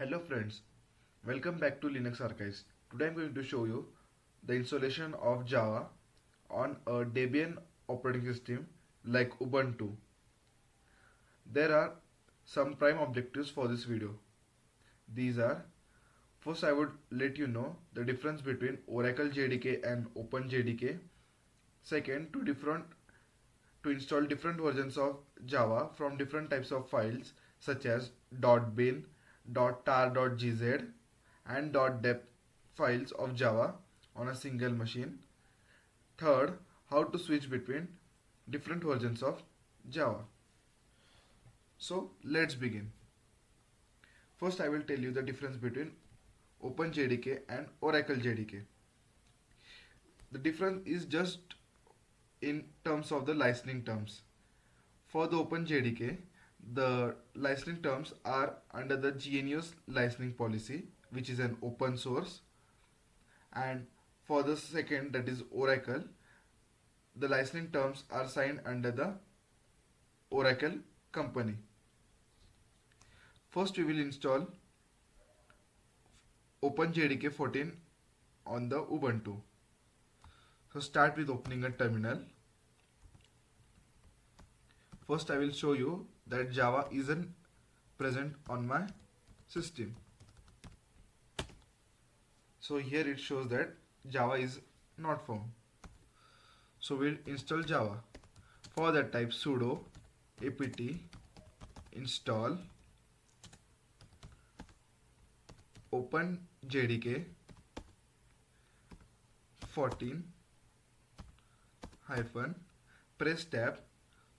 Hello friends, welcome back to Linux Archives. Today I'm going to show you the installation of Java on a Debian operating system like Ubuntu. There are some prime objectives for this video. These are: first, I would let you know the difference between Oracle JDK and OpenJDK. Second, to install different versions of Java from different types of files such as .bin, .tar.gz and .dep files of Java on a single machine. Third, how to switch between different versions of Java. So let's begin. First, I will tell you the difference between OpenJDK and Oracle JDK. The difference is just in terms of the licensing terms. For the OpenJDK, the licensing terms are under the GNU's licensing policy, which is an open source. And for the second, that is Oracle, the licensing terms are signed under the Oracle company. First, we will install OpenJDK 14 on the Ubuntu. So start with opening a terminal. First, I will show you that Java isn't present on my system. So here it shows that Java is not found. So we'll install Java. For that, type sudo apt install OpenJDK 14 hyphen, press tab,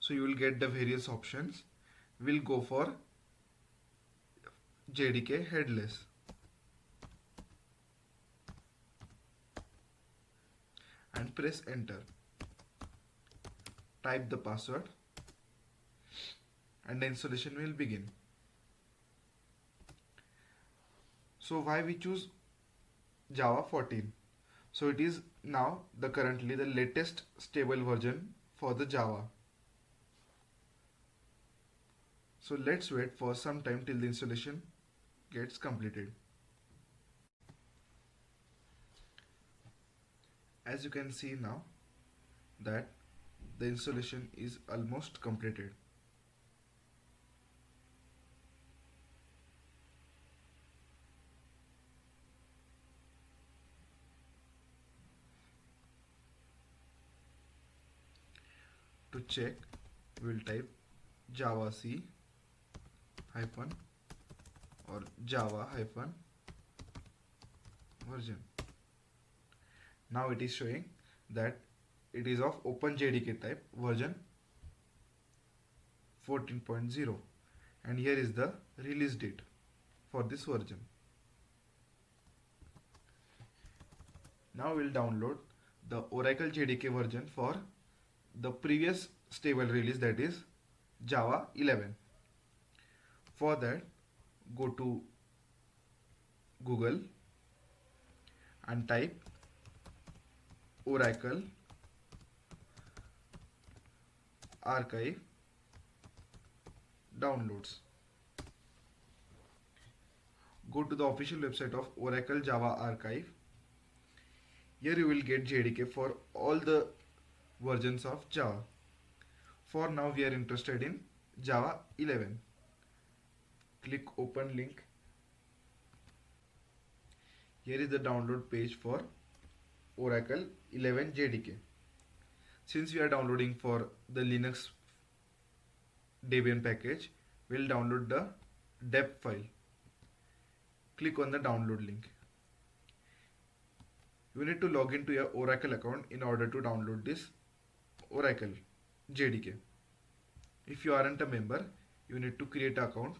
so you will get the various options. We'll go for JDK headless and press enter. Type the password and the installation will begin. So why we choose Java 14? So it is now currently the latest stable version for the Java. So let's wait for some time till the installation gets completed. As you can see now that the installation is almost completed. To check, we will type java c hyphen or java hyphen version. Now it is showing that it is of OpenJDK type version 14.0 and here is the release date for this version. Now we'll download the Oracle JDK version for the previous stable release, that is Java 11. For that, go to Google and type Oracle archive downloads. Go to the official website of Oracle Java archive. Here you will get JDK for all the versions of Java. For now we are interested in Java 11. Click open link. Here is the download page for Oracle 11 JDK. Since we are downloading for the Linux Debian package, we'll download the dep file. Click on the download link. You need to log into your Oracle account in order to download this Oracle JDK. If you aren't a member, you need to create an account.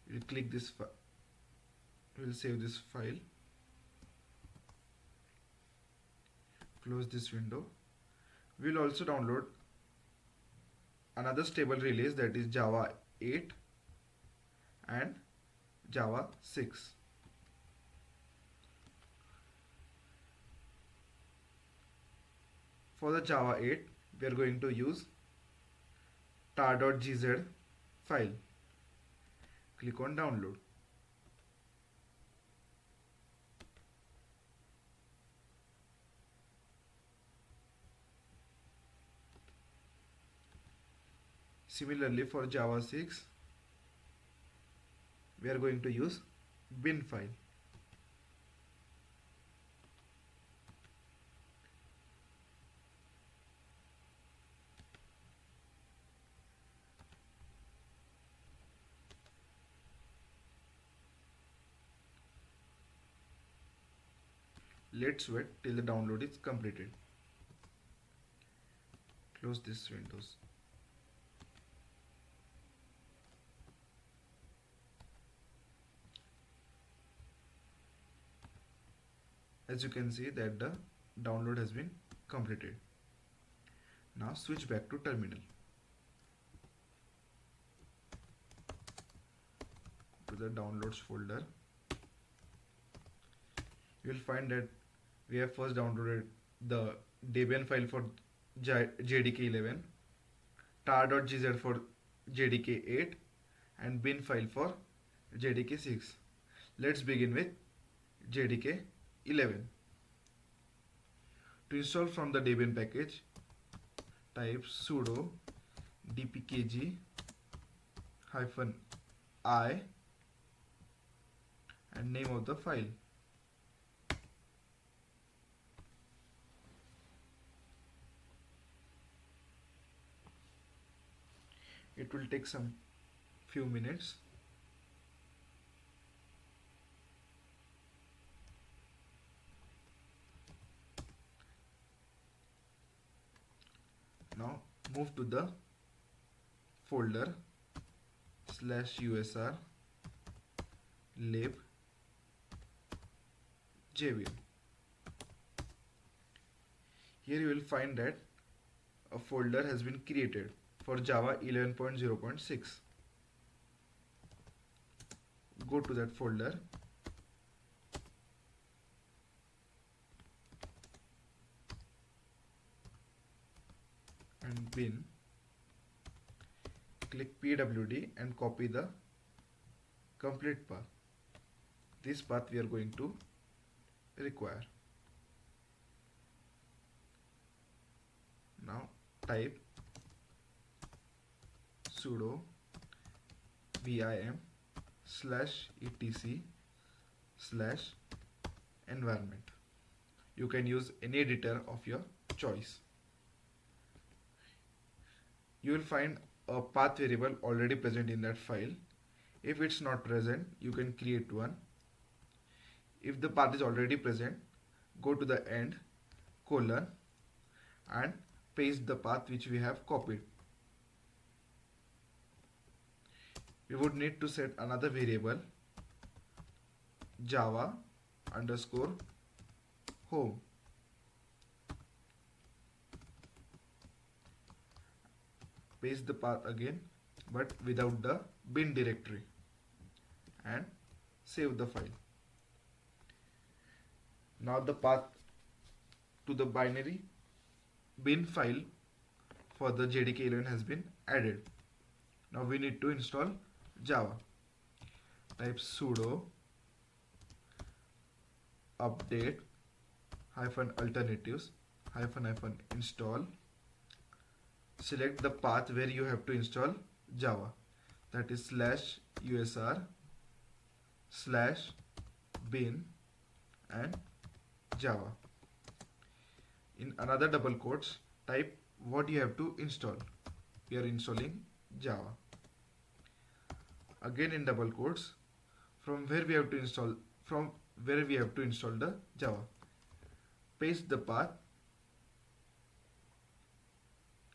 We'll click this file. We'll save this file. Close this window. We'll also download another stable release, that is Java 8 and Java 6. For the Java 8, we are going to use tar.gz file. Click on download. Similarly, for Java 6, we are going to use bin file. Let's wait till the download is completed. Close this windows. As you can see that the download has been completed. Now switch back to terminal. To the downloads folder. You will find that we have first downloaded the Debian file for JDK11, tar.gz for JDK8 and bin file for JDK6. Let's begin with JDK11. To install from the Debian package, type sudo dpkg-i and name of the file. It will take some few minutes. Now move to the folder /usr lib jvim. Here you will find that a folder has been created for Java 11.0.6. Go to that folder and bin, click pwd and copy the complete path. This path we are going to require. Now type sudo vim/etc/environment. You can use any editor of your choice. You will find a path variable already present in that file. If it's not present, you can create one. If the path is already present, go to the end, colon, and paste the path which we have copied. We would need to set another variable, Java_home. Paste the path again, but without the bin directory, and save the file. Now the path to the binary bin file for the JDK11 has been added. Now we need to install Java. Type sudo update -alternatives -install. Select the path where you have to install Java, that is /usr/bin and Java. In another double quotes, type what you have to install. We are installing Java. Again in double quotes, from where we have to install the Java. Paste the path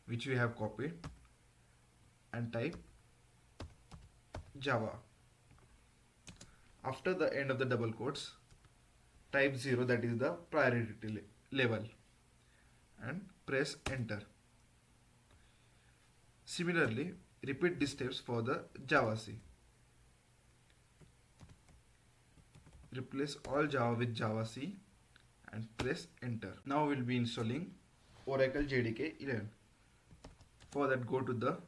which we have copied and type Java. After the end of the double quotes, type 0, that is the priority level, and press enter. Similarly, repeat these steps for the Java-C. Replace all Java with Java-C and press enter. Now we'll be installing Oracle JDK 11. For that, go to the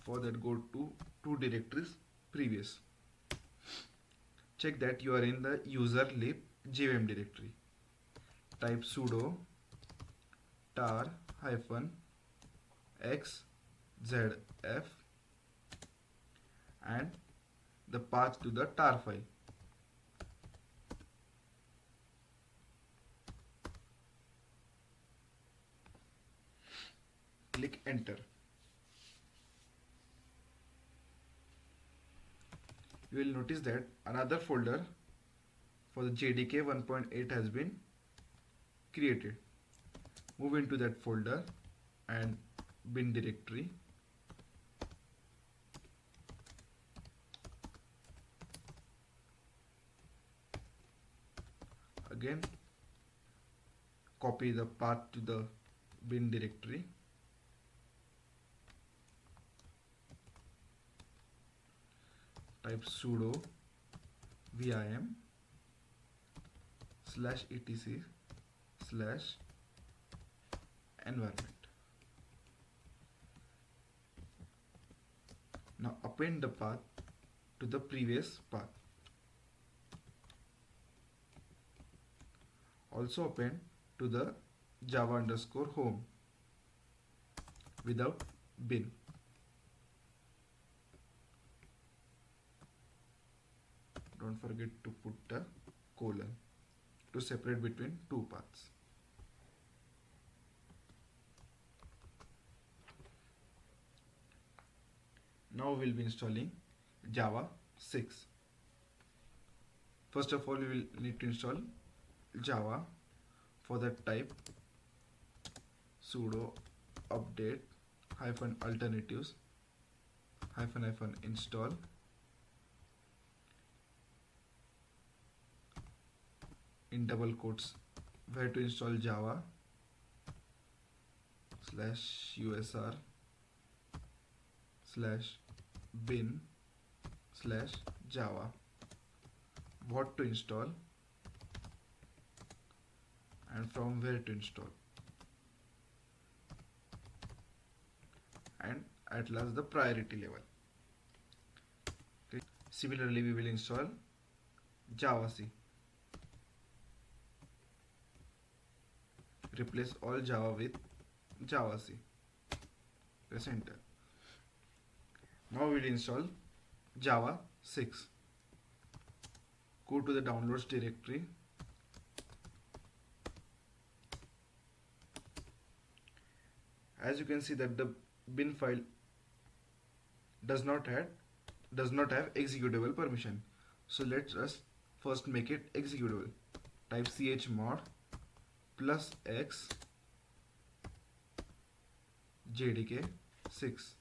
For that, go to two directories previous. Check that you are in the user lib jvm directory. Type sudo tar hyphen xzf and the path to the tar file. Click enter. You will notice that another folder for the JDK 1.8 has been created. Move into that folder and bin directory. Again, copy the path to the bin directory. Type sudo vim /etc/environment. Now append the path to the previous path. Also append to the java_home without bin. Don't forget to put the colon to separate between two paths. Now we will be installing Java 6. First of all, we will need to install Java. For that, type sudo update -alternatives -install in double quotes where to install Java /usr/bin/java, what to install and from where to install, and at last the priority level. Okay. Similarly, we will install Java C. Replace all Java with Java C. Press enter. Now we will install Java 6. Go to the downloads directory. As you can see that the bin file does not have executable permission. So let us first make it executable. Type chmod +x JDK 6.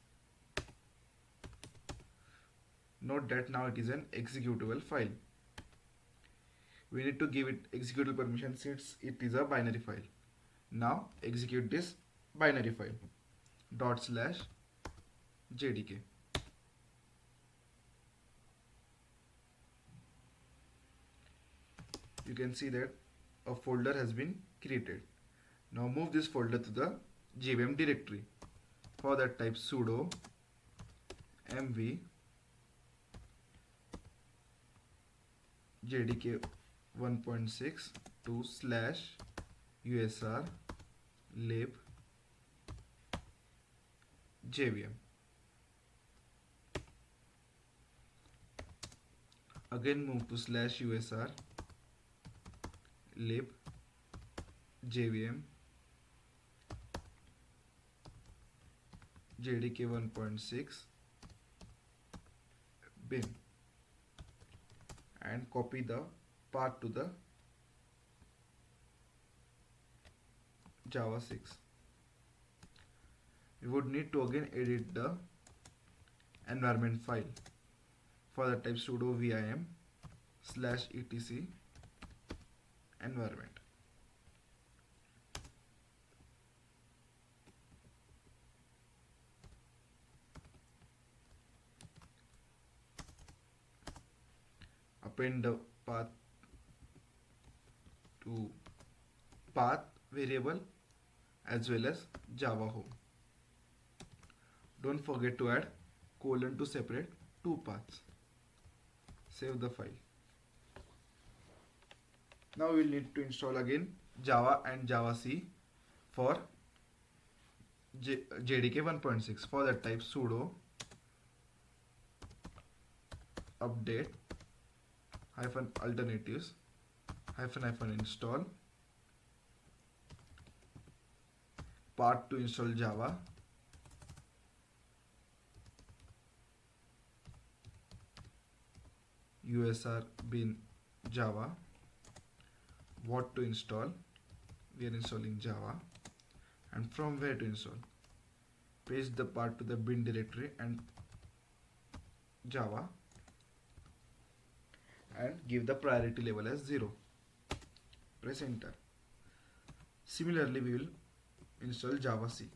Note that now it is an executable file. We need to give it executable permission since it is a binary file. Now execute this binary file /JDK. You can see that a folder has been created. Now move this folder to the jvm directory. For that, type sudo mv JDK 1.6 to /usr lib jvm. Again move to /usr lib jvm JDK 1.6 bin and copy the path to the Java 6. We would need to again edit the environment file. For that, type sudo vim /etc environment. Append the path to path variable as well as Java home. Don't forget to add colon to separate two paths. Save the file. Now we'll need to install again Java and Java C for JDK 1.6. For that, type sudo update -alternatives -install part to install Java, usr bin Java, what to install, we are installing Java, and from where to install. Paste the part to the bin directory and Java, and give the priority level as 0. Press enter. Similarly, we will install Java C.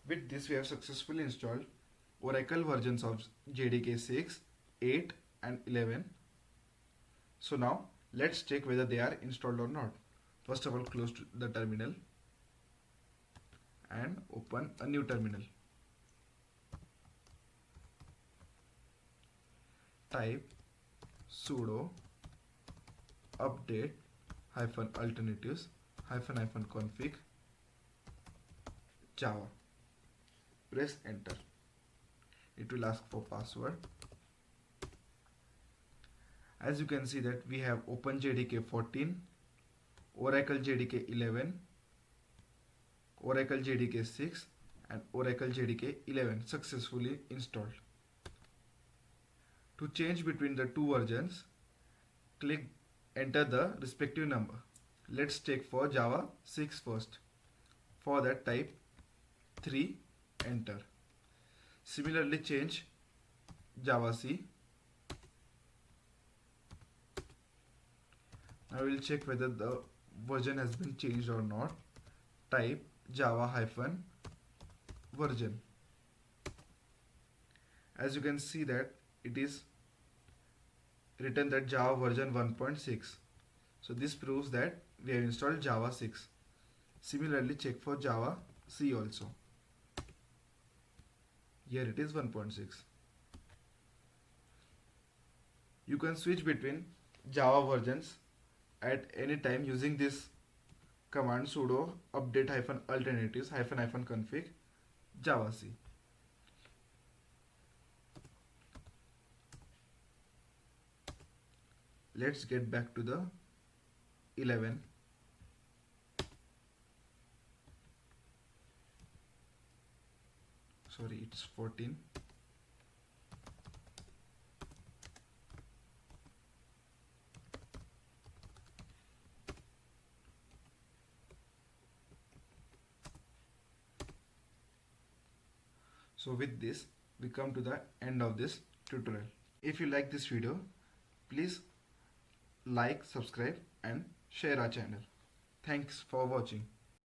With this, we have successfully installed Oracle versions of JDK 6, 8 and 11. So now let's check whether they are installed or not. First of all, close the terminal and open a new terminal. Type sudo update -alternatives -config Java. Press enter. It will ask for password. As you can see that we have OpenJDK 14, Oracle JDK 11, Oracle JDK 6 and Oracle JDK 11 successfully installed. To change between the two versions, enter the respective number. Let's check for Java 6 first. For that, type 3, enter. Similarly, change Java C. Now we'll check whether the version has been changed or not. Type Java-version. As you can see that it is written that Java version 1.6. So this proves that we have installed Java 6. Similarly, check for Java C also. Here it is 1.6. You can switch between Java versions at any time using this command sudo update -alternatives -config Java C. Let's get back to the 11. Sorry, it's 14. So with this, we come to the end of this tutorial. If you like this video, please like, subscribe and share our channel. Thanks for watching.